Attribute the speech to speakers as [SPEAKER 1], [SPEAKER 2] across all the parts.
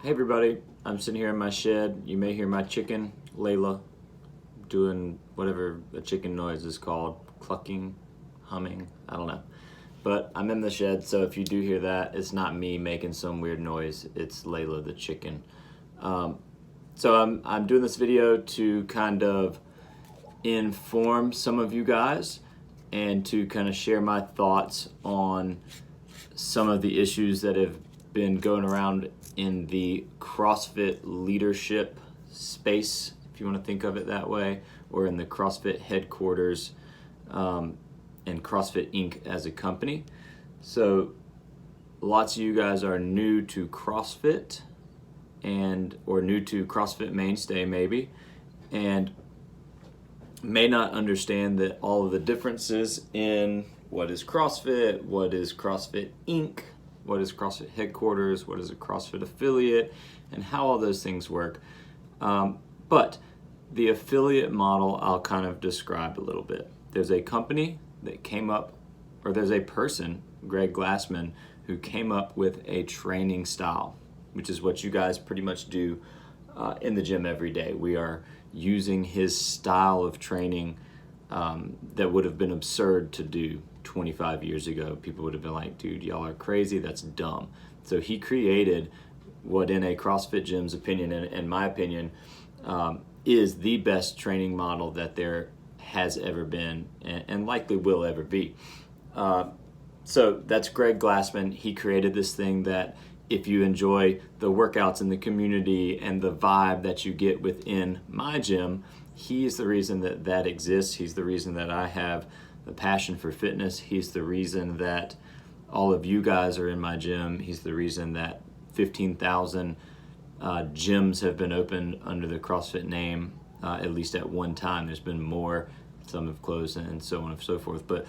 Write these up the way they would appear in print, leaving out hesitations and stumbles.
[SPEAKER 1] Hey everybody, I'm sitting here in my shed. You may hear my chicken, Layla, doing whatever a chicken noise is called, clucking, humming, I don't know. But I'm in the shed, so if you do hear that, it's not me making some weird noise, it's Layla the chicken. So I'm doing this video to kind of inform some of you guys and to kind of share my thoughts on some of the issues that have been going around in the CrossFit leadership space, if you want to think of it that way, or in the CrossFit headquarters and CrossFit Inc. as a company. So lots of you guys are new to CrossFit or new to CrossFit Mainstay maybe, and may not understand that all of the differences in what is CrossFit, what is CrossFit Inc., what is CrossFit headquarters, what is a CrossFit affiliate, and how all those things work. But the affiliate model I'll kind of describe a little bit. There's a company that came up, or there's a person, Greg Glassman, who came up with a training style, which is what you guys pretty much do in the gym every day. We are using his style of training that would have been absurd to do 25 years ago. People would have been like, dude, y'all are crazy, that's dumb. So he created what in a CrossFit gym's opinion, and my opinion, is the best training model that there has ever been and likely will ever be. So that's Greg Glassman. He created this thing that if you enjoy the workouts in the community and the vibe that you get within my gym, he's the reason that that exists. He's the reason that I have the passion for fitness. He's the reason that all of you guys are in my gym. He's the reason that 15,000 gyms have been opened under the CrossFit name, at least at one time. There's been more, some have closed and so on and so forth, but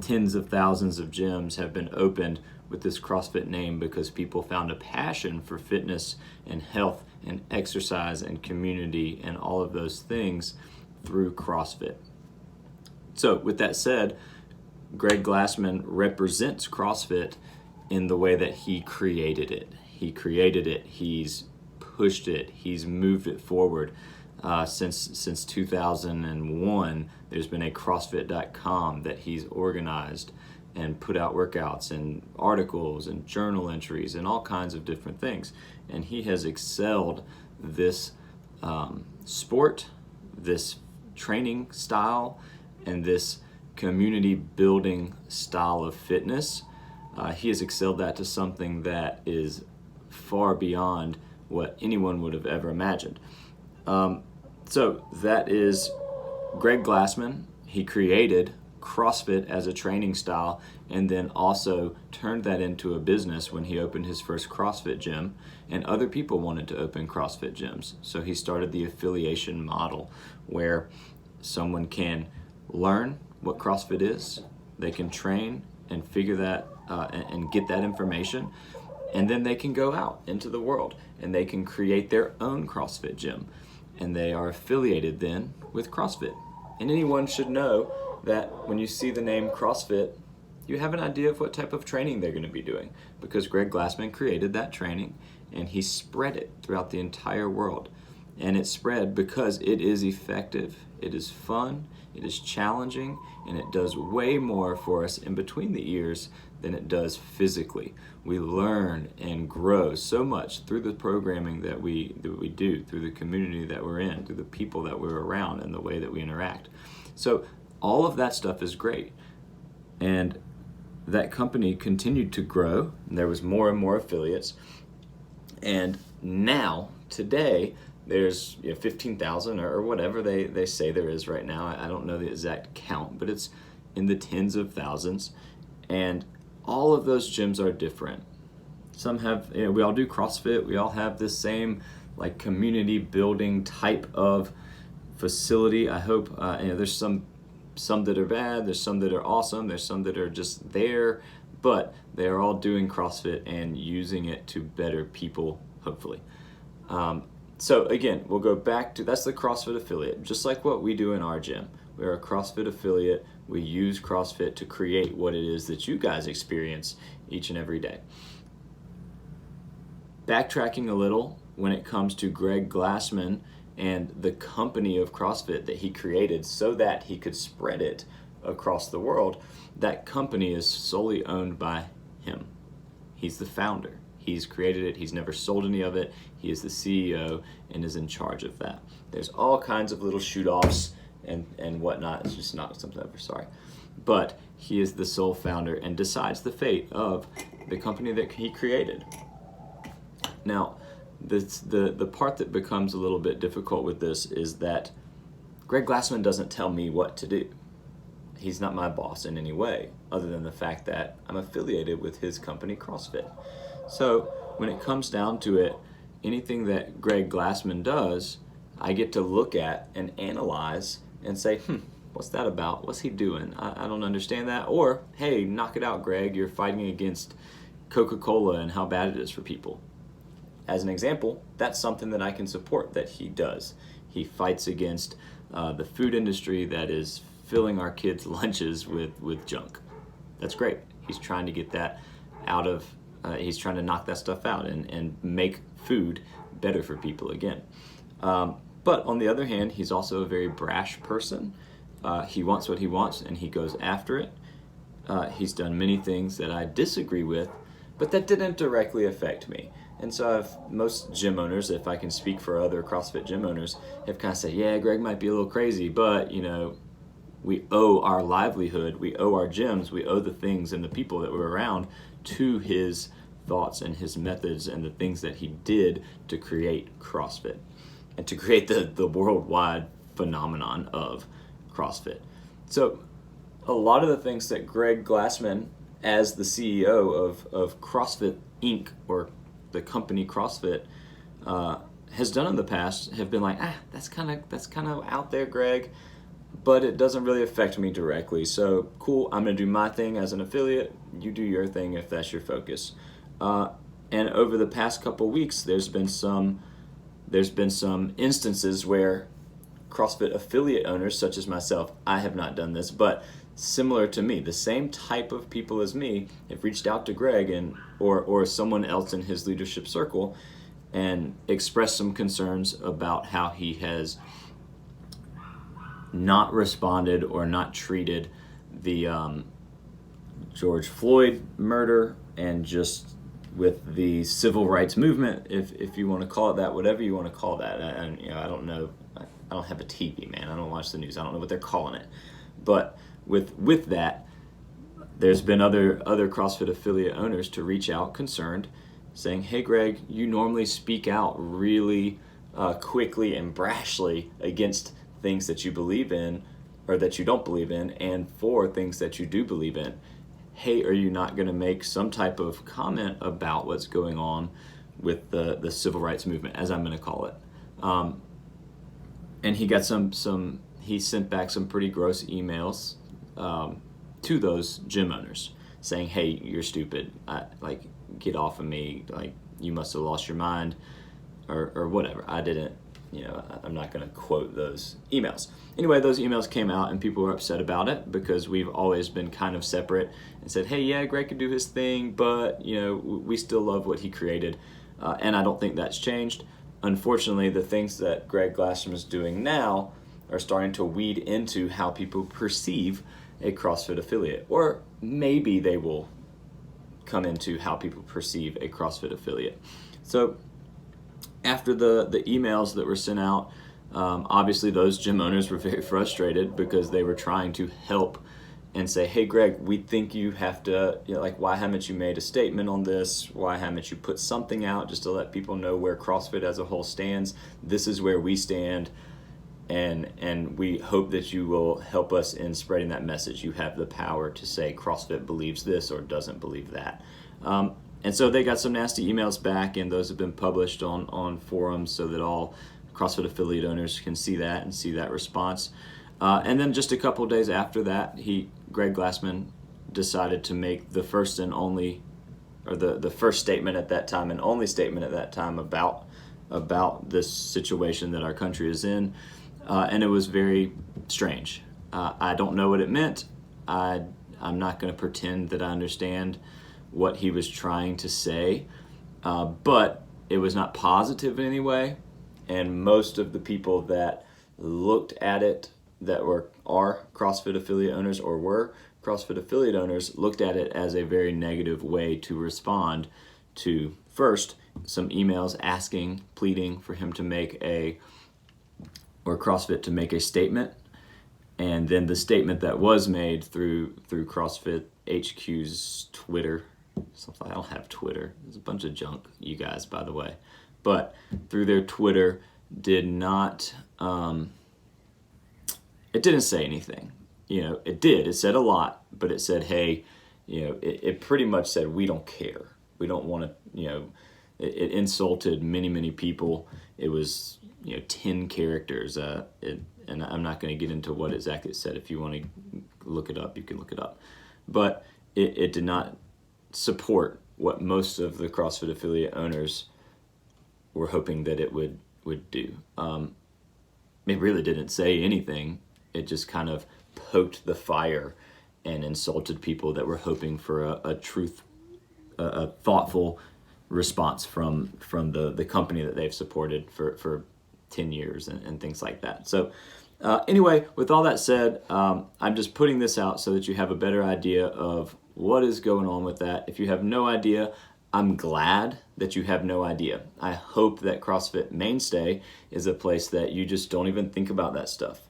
[SPEAKER 1] tens of thousands of gyms have been opened with this CrossFit name because people found a passion for fitness and health and exercise and community and all of those things through CrossFit. So with that said, Greg Glassman represents CrossFit in the way that he created it. He created it, he's pushed it, he's moved it forward. Since 2001, there's been a CrossFit.com that he's organized and put out workouts and articles and journal entries and all kinds of different things. And he has excelled this sport, this training style, and this community building style of fitness. He has excelled that to something that is far beyond what anyone would have ever imagined. So that is Greg Glassman. He created CrossFit as a training style and then also turned that into a business when he opened his first CrossFit gym, and other people wanted to open CrossFit gyms. So he started the affiliation model where someone can learn what CrossFit is, they can train and figure that and get that information, and then they can go out into the world and they can create their own CrossFit gym, and they are affiliated then with CrossFit. And anyone should know that when you see the name CrossFit, you have an idea of what type of training they're going to be doing, because Greg Glassman created that training and he spread it throughout the entire world. And it spread because it is effective, it is fun, it is challenging, and it does way more for us in between the ears than it does physically. We learn and grow so much through the programming that we do, through the community that we're in, through the people that we're around, and the way that we interact. So all of that stuff is great. And that company continued to grow, and there was more and more affiliates. And now, today, there's 15,000 or whatever they say there is right now. I don't know the exact count, but it's in the tens of thousands. And all of those gyms are different. Some have, we all do CrossFit. We all have this same like community building type of facility. I hope, there's some that are bad, there's some that are awesome, there's some that are just there, but they're all doing CrossFit and using it to better people, hopefully. So again, we'll go back to, that's the CrossFit affiliate, just like what we do in our gym. We're a CrossFit affiliate. We use CrossFit to create what it is that you guys experience each and every day. backtracking a little, when it comes to Greg Glassman and the company of CrossFit that he created so that he could spread it across the world, that company is solely owned by him. He's the founder. He's created it. He's never sold any of it. He is the CEO and is in charge of that. There's all kinds of little shoot-offs and whatnot. It's just not something over, sorry. But he is the sole founder and decides the fate of the company that he created. Now, the part that becomes a little bit difficult with this is that Greg Glassman doesn't tell me what to do. He's not my boss in any way, other than the fact that I'm affiliated with his company, CrossFit. So when it comes down to it, anything that Greg Glassman does, I get to look at and analyze and say, what's that about? What's he doing? I don't understand that. Or, hey, knock it out, Greg. You're fighting against Coca-Cola and how bad it is for people. As an example, that's something that I can support that he does. He fights against the food industry that is filling our kids' lunches with junk. That's great. He's trying to get that out of, he's trying to knock that stuff out and make food better for people again. But on the other hand, he's also a very brash person. He wants what he wants and he goes after it. He's done many things that I disagree with, but that didn't directly affect me. And so most gym owners, if I can speak for other CrossFit gym owners, have kind of said, yeah, Greg might be a little crazy, but we owe our livelihood, we owe our gyms, we owe the things and the people that were around to his thoughts and his methods and the things that he did to create CrossFit and to create the worldwide phenomenon of CrossFit. So a lot of the things that Greg Glassman, as the CEO of CrossFit Inc., or the company CrossFit, has done in the past have been like, that's kind of out there, Greg, but it doesn't really affect me directly. So cool, I'm gonna do my thing as an affiliate. You do your thing if that's your focus. And over the past couple weeks, there's been some instances where CrossFit affiliate owners, such as myself, I have not done this, but similar to me, the same type of people as me have reached out to Greg or someone else in his leadership circle and expressed some concerns about how he has not responded or not treated the George Floyd murder, and just with the civil rights movement, if you want to call it that, whatever you want to call that. And I don't know, I don't have a TV, man. I don't watch the news. I don't know what they're calling it. But with that, there's been other CrossFit affiliate owners to reach out concerned, saying, hey, Greg, you normally speak out really quickly and brashly against things that you believe in or that you don't believe in, and for things that you do believe in. Hey, are you not going to make some type of comment about what's going on with the civil rights movement, as I'm going to call it? And he got he sent back some pretty gross emails to those gym owners saying, hey, you're stupid, get off of me, you must have lost your mind, or whatever. I didn't, I'm not going to quote those emails. Anyway, those emails came out and people were upset about it because we've always been kind of separate and said, hey, yeah, Greg could do his thing, but we still love what he created, and I don't think that's changed. Unfortunately, the things that Greg Glassman is doing now are starting to weed into how people perceive a CrossFit affiliate, or maybe they will come into how people perceive a CrossFit affiliate. So after the emails that were sent out, obviously those gym owners were very frustrated because they were trying to help and say, hey, Greg, we think you have to, why haven't you made a statement on this? Why haven't you put something out just to let people know where CrossFit as a whole stands? This is where we stand. And we hope that you will help us in spreading that message. You have the power to say CrossFit believes this or doesn't believe that. And so they got some nasty emails back, and those have been published on forums so that all CrossFit affiliate owners can see that and see that response. And then just a couple days after that, Greg Glassman decided to make the first and only, or the first statement at that time and only statement at that time about this situation that our country is in. And it was very strange. I don't know what it meant. I'm not going to pretend that I understand what he was trying to say. But it was not positive in any way, and most of the people that looked at it that are CrossFit affiliate owners or were CrossFit affiliate owners looked at it as a very negative way to respond to, first, some emails asking, pleading for him to make or CrossFit to make a statement, and then the statement that was made through CrossFit HQ's Twitter. Something, I don't have Twitter. There's a bunch of junk, you guys, by the way. But through their Twitter did not, it didn't say anything. It did. It said a lot, but it said, hey, it pretty much said, we don't care. We don't want to, it insulted many, many people. It was, 10 characters. And I'm not going to get into what exactly it said. If you want to look it up, you can look it up. But it did not support what most of the CrossFit affiliate owners were hoping that it would do. It really didn't say anything. It just kind of poked the fire and insulted people that were hoping for a thoughtful response from the company that they've supported for 10 years and things like that. So anyway, with all that said, I'm just putting this out so that you have a better idea of what is going on with that. If you have no idea, I'm glad that you have no idea. I hope that CrossFit Mainstay is a place that you just don't even think about that stuff.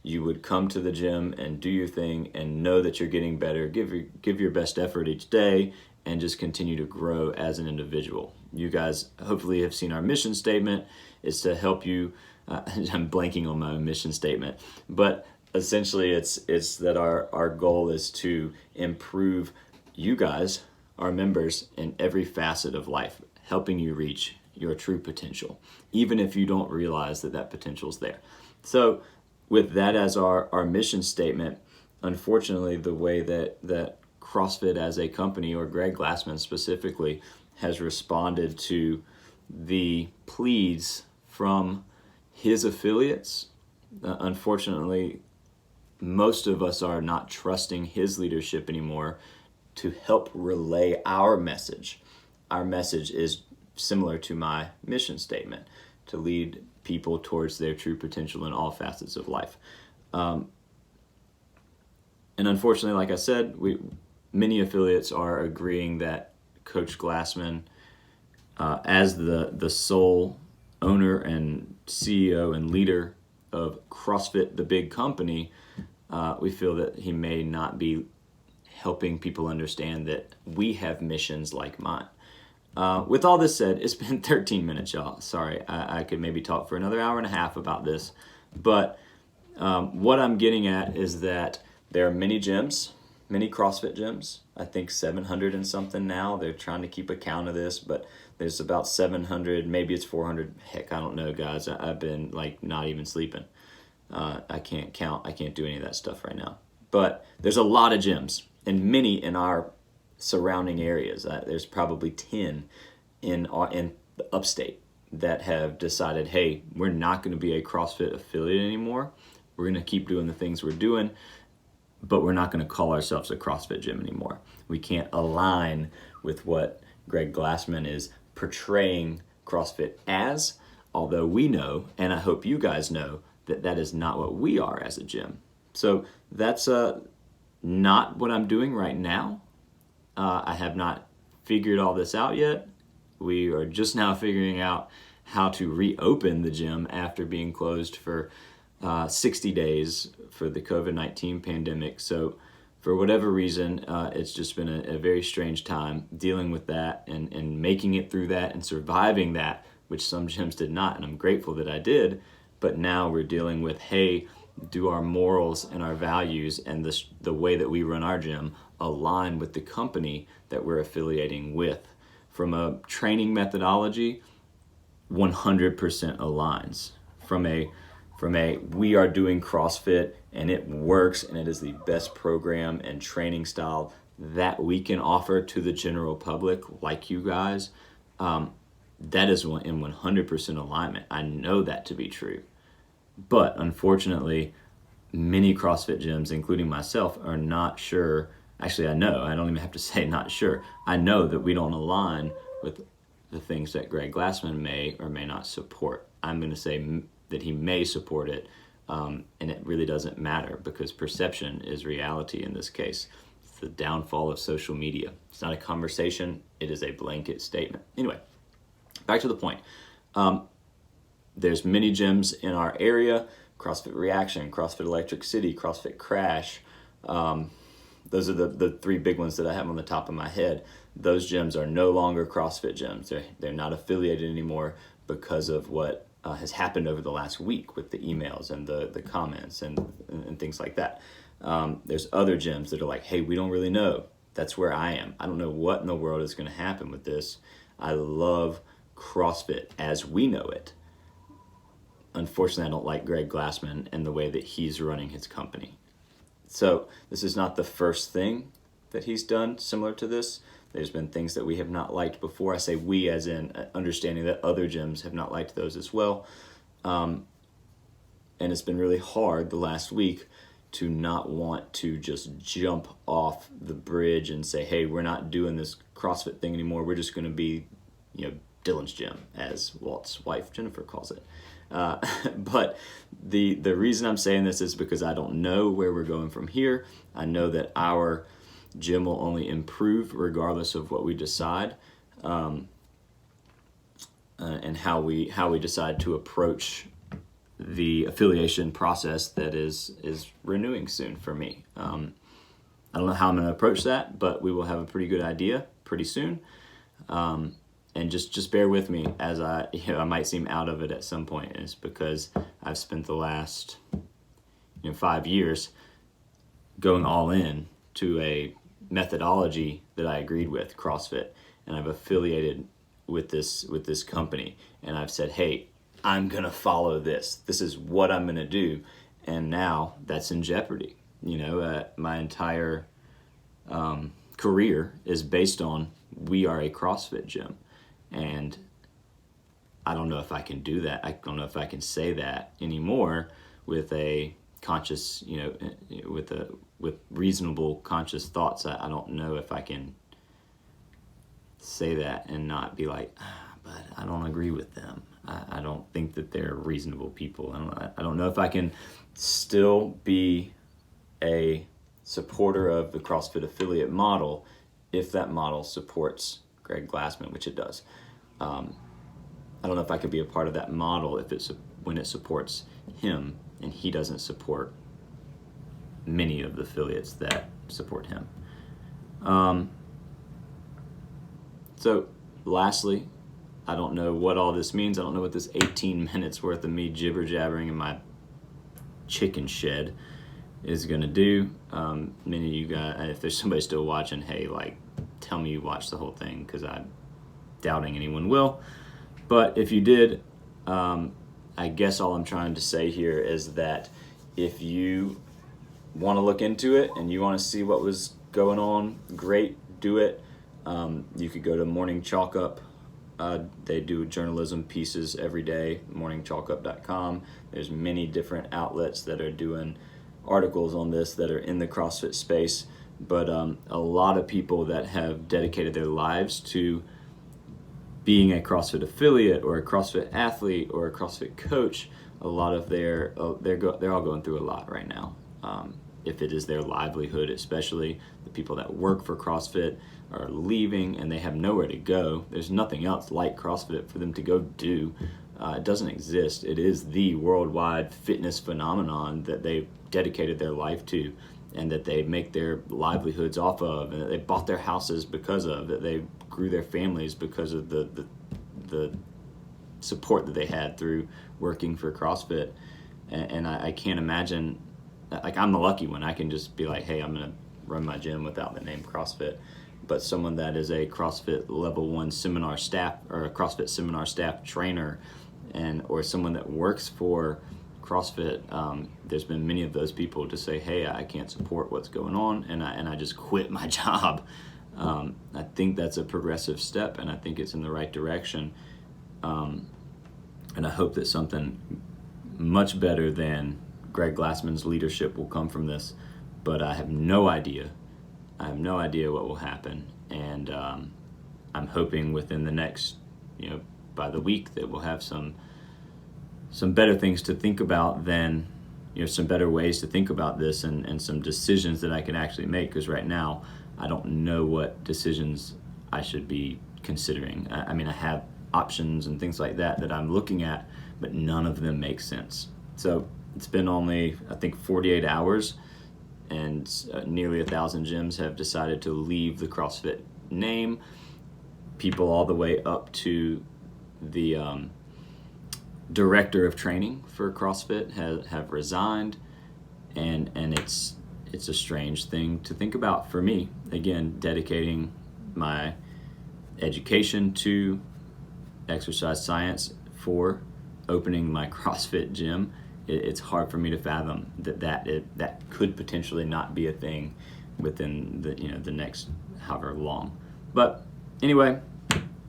[SPEAKER 1] You would come to the gym and do your thing and know that you're getting better, give your best effort each day, and just continue to grow as an individual. You guys hopefully have seen our mission statement. It's to help you, I'm blanking on my mission statement, but essentially it's that our goal is to improve you guys, our members, in every facet of life, helping you reach your true potential, even if you don't realize that potential is there. So with that as our mission statement, unfortunately, the way that CrossFit as a company, or Greg Glassman specifically, has responded to the pleas from his affiliates, unfortunately, most of us are not trusting his leadership anymore to help relay our message. Our message is similar to my mission statement, to lead people towards their true potential in all facets of life. And unfortunately, like I said, many affiliates are agreeing that Coach Glassman, as the sole owner and CEO and leader of CrossFit, the big company, we feel that he may not be helping people understand that we have missions like mine. With all this said, it's been 13 minutes, y'all. Sorry, I could maybe talk for another hour and a half about this. But what I'm getting at is that there are many gyms, many CrossFit gyms. I think 700 and something now. They're trying to keep a count of this, but there's about 700, maybe it's 400. Heck, I don't know, guys. I've been not even sleeping. I can't count. I can't do any of that stuff right now. But there's a lot of gyms, and many in our surrounding areas. There's probably 10 in the upstate that have decided, hey, we're not going to be a CrossFit affiliate anymore. We're going to keep doing the things we're doing, but we're not going to call ourselves a CrossFit gym anymore. We can't align with what Greg Glassman is portraying CrossFit as, although we know, and I hope you guys know, that is not what we are as a gym. So that's not what I'm doing right now. I have not figured all this out yet. We are just now figuring out how to reopen the gym after being closed for 60 days for the COVID-19 pandemic. So for whatever reason, it's just been a very strange time dealing with that and making it through that and surviving that, which some gyms did not, and I'm grateful that I did. But now we're dealing with, hey, do our morals and our values and the way that we run our gym align with the company that we're affiliating with? From a training methodology, 100% aligns. From a we are doing CrossFit and it works and it is the best program and training style that we can offer to the general public, like you guys, that is in 100% alignment. I know that to be true. But unfortunately, many CrossFit gyms, including myself, are not sure. Actually, I know. I don't even have to say not sure. I know that we don't align with the things that Greg Glassman may or may not support. I'm going to say that he may support it, and it really doesn't matter because perception is reality in this case. It's the downfall of social media. It's not a conversation, it is a blanket statement. Anyway, back to the point. There's many gyms in our area, CrossFit Reaction, CrossFit Electric City, CrossFit Crash. Those are the three big ones that I have on the top of my head. Those gyms are no longer CrossFit gyms. They're not affiliated anymore because of what has happened over the last week with the emails and the comments and things like that. There's other gyms that are like, hey, we don't really know. That's where I am. I don't know what in the world is going to happen with this. I love CrossFit as we know it. Unfortunately, I don't like Greg Glassman and the way that he's running his company. So this is not the first thing that he's done similar to this. There's been things that we have not liked before. I say we as in understanding that other gyms have not liked those as well. And it's been really hard the last week to not want to just jump off the bridge and say, hey, we're not doing this CrossFit thing anymore. We're just going to be, Dylan's gym, as Walt's wife Jennifer calls it. But the reason I'm saying this is because I don't know where we're going from here. I know that our gym will only improve regardless of what we decide, and how we decide to approach the affiliation process that is renewing soon for me. I don't know how I'm going to approach that, but we will have a pretty good idea pretty soon. And just bear with me as I might seem out of it at some point. And it's because I've spent the last 5 years going all in to a methodology that I agreed with, CrossFit, and I've affiliated with this company, and I've said, hey, I'm gonna follow this. This is what I'm gonna do, and now that's in jeopardy. My entire career is based on we are a CrossFit gym. And I don't know if I can do that. I don't know if I can say that anymore with a conscious, with reasonable conscious thoughts. I don't know if I can say that and not be like, but I don't agree with them. I don't think that they're reasonable people. I don't know if I can still be a supporter of the CrossFit affiliate model if that model supports Greg Glassman, which it does. I don't know if I could be a part of that model when it supports him and he doesn't support many of the affiliates that support him. So lastly, I don't know what all this means. I don't know what this 18 minutes worth of me jibber-jabbering in my chicken shed is going to do. Many of you guys, if there's somebody still watching, hey, tell me you watched the whole thing, because I'm doubting anyone will. But if you did, I guess all I'm trying to say here is that if you want to look into it and you want to see what was going on, great, do it. You could go to Morning Chalk Up. They do journalism pieces every day, morningchalkup.com. There's many different outlets that are doing articles on this that are in the CrossFit space. But a lot of people that have dedicated their lives to being a CrossFit affiliate or a CrossFit athlete or a CrossFit coach, a lot of they're all going through a lot right now. If it is their livelihood, especially the people that work for CrossFit are leaving and they have nowhere to go. There's nothing else like CrossFit for them to go do. It doesn't exist. It is the worldwide fitness phenomenon that they've dedicated their life to, and that they make their livelihoods off of, and that they bought their houses because of, that they grew their families because of the support that they had through working for CrossFit. And I can't imagine, I'm the lucky one. I can just be like, hey, I'm going to run my gym without the name CrossFit. But someone that is a CrossFit Level 1 seminar staff or a CrossFit seminar staff trainer, or someone that works for CrossFit, there's been many of those people to say, hey, I can't support what's going on, and I just quit my job. I think that's a progressive step, and I think it's in the right direction. And I hope that something much better than Greg Glassman's leadership will come from this, but I have no idea. I have no idea what will happen, and I'm hoping within the next by the week that we'll have some better things to think about than, some better ways to think about this and some decisions that I can actually make. Because right now, I don't know what decisions I should be considering. I mean, I have options and things like that I'm looking at, but none of them make sense. So it's been only, I think, 48 hours, and nearly 1,000 gyms have decided to leave the CrossFit name. People all the way up to the director of training for CrossFit have resigned, and it's a strange thing to think about for me. Again, dedicating my education to exercise science for opening my CrossFit gym, it's hard for me to fathom that could potentially not be a thing within the next however long. But anyway,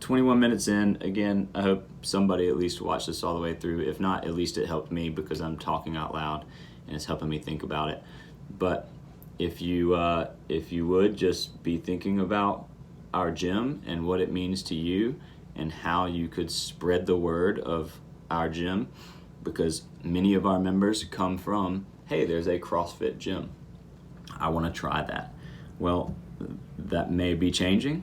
[SPEAKER 1] 21 minutes in. Again, I hope somebody at least watched this all the way through. If not, at least it helped me because I'm talking out loud and it's helping me think about it. But if you would just be thinking about our gym and what it means to you and how you could spread the word of our gym, because many of our members come from, hey, there's a CrossFit gym, I want to try that. Well, that may be changing,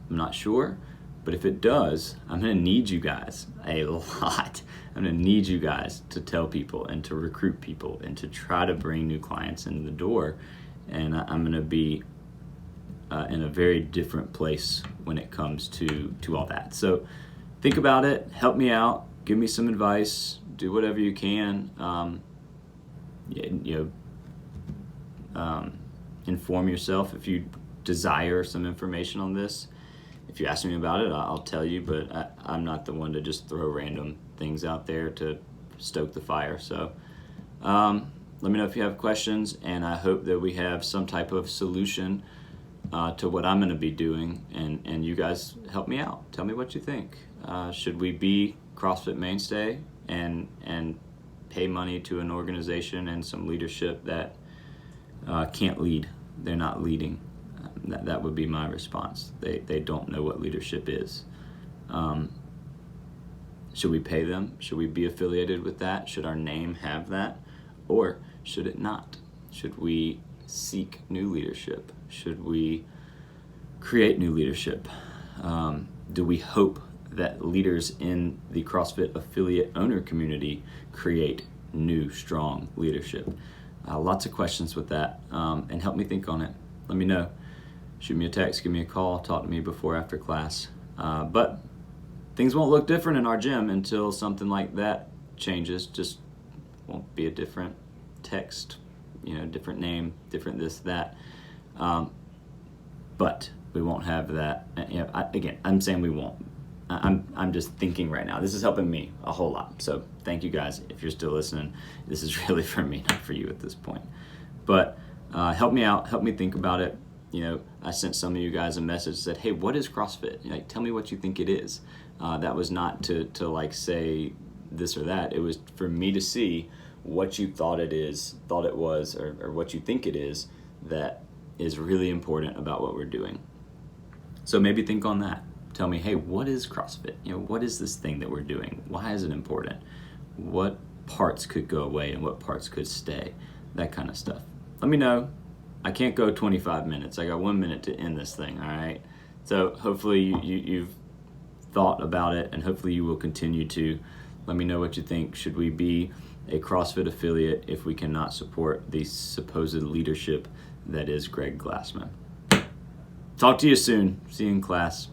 [SPEAKER 1] I'm not sure, but if it does, I'm going to need you guys a lot. I'm going to need you guys to tell people and to recruit people and to try to bring new clients in the door, and I'm going to be in a very different place when it comes to all that. So think about it, help me out, give me some advice, do whatever you can. Inform yourself if you desire some information on this. If you ask me about it, I'll tell you, but I'm not the one to just throw random things out there to stoke the fire. So let me know if you have questions, and I hope that we have some type of solution to what I'm going to be doing, and you guys help me out. Tell me what you think. Should we be CrossFit Mainstay and pay money to an organization and some leadership that can't lead? They're not leading. That would be my response. They don't know what leadership is. Should we pay them? Should we be affiliated with that? Should our name have that? Or should it not? Should we seek new leadership? Should we create new leadership? Do we hope that leaders in the CrossFit affiliate owner community create new, strong leadership? Lots of questions with that, and help me think on it. Let me know. Shoot me a text, give me a call, talk to me before, after class. But things won't look different in our gym until something like that changes. Just won't be a different text, different name, different this, that. But we won't have that. I'm saying we won't. I'm just thinking right now. This is helping me a whole lot. So thank you guys. If you're still listening, this is really for me, not for you at this point. But help me out. Help me think about it. I sent some of you guys a message that said, hey, what is CrossFit? Tell me what you think it is. That was not to say this or that. It was for me to see what you thought it was, or what you think it is that is really important about what we're doing. So maybe think on that. Tell me, hey, what is CrossFit? What is this thing that we're doing? Why is it important? What parts could go away and what parts could stay? That kind of stuff. Let me know. I can't go 25 minutes. I got 1 minute to end this thing, all right? So hopefully you've thought about it, and hopefully you will continue to. Let me know what you think. Should we be a CrossFit affiliate if we cannot support the supposed leadership that is Greg Glassman? Talk to you soon. See you in class.